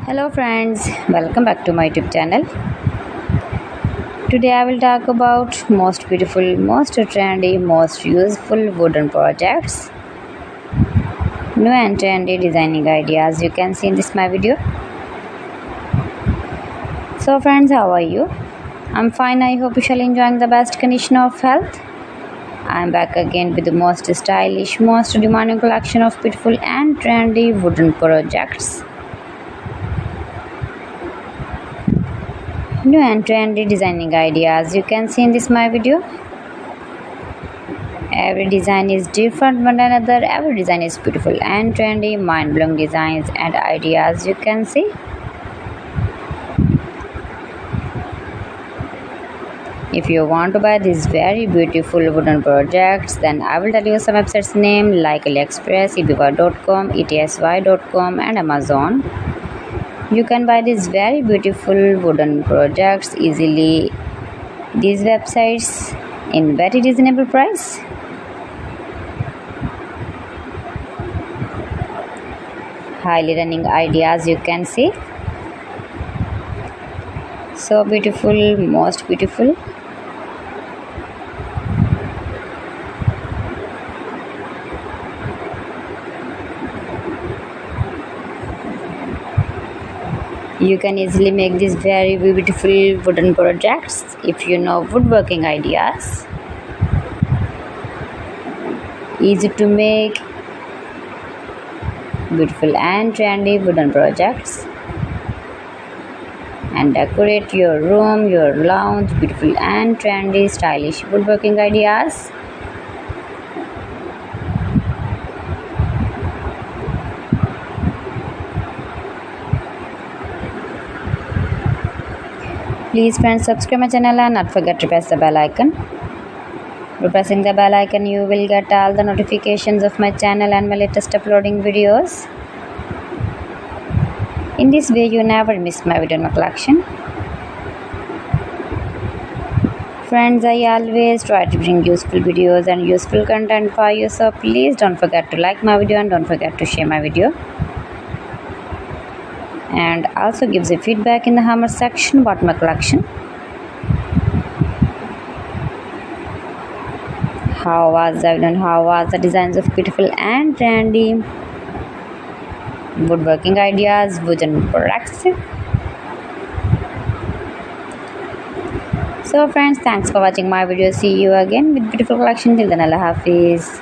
Hello friends, welcome back to my YouTube channel. Today I will talk about most beautiful, most trendy, most useful wooden projects. New and trendy designing ideas you can see in this my video. So friends, how are you? I'm fine. I hope you shall enjoying the best condition of health. I'm back again with the most stylish, most demanding collection of beautiful and trendy wooden projects. New and trendy designing ideas you can see in this my video. Every design is different one another. Every design is beautiful and trendy, mind-blowing designs and ideas you can see. If you want to buy these very beautiful wooden projects, then I will tell you some websites name like AliExpress, eBay.com, etsy.com and Amazon. You can buy these very beautiful wooden projects easily. These websites in very reasonable price. Highly running ideas you can see. So beautiful, most beautiful. You can easily make these very beautiful wooden projects if you know woodworking ideas. Easy to make beautiful and trendy wooden projects and decorate your room, your lounge, beautiful and trendy stylish woodworking ideas. Please friends, subscribe my channel and not forget to press the bell icon. By pressing the bell icon, you will get all the notifications of my channel and my latest uploading videos. In this way, you never miss my video in my collection. Friends, I always try to bring useful videos and useful content for you, so please don't forget to like my video and don't forget to share my video. And also gives a feedback in the comment section about my collection. How was the video and how was the designs of beautiful and trendy woodworking ideas, wooden products. So friends, thanks for watching my video. See you again with beautiful collection. Till then, Allah Hafiz.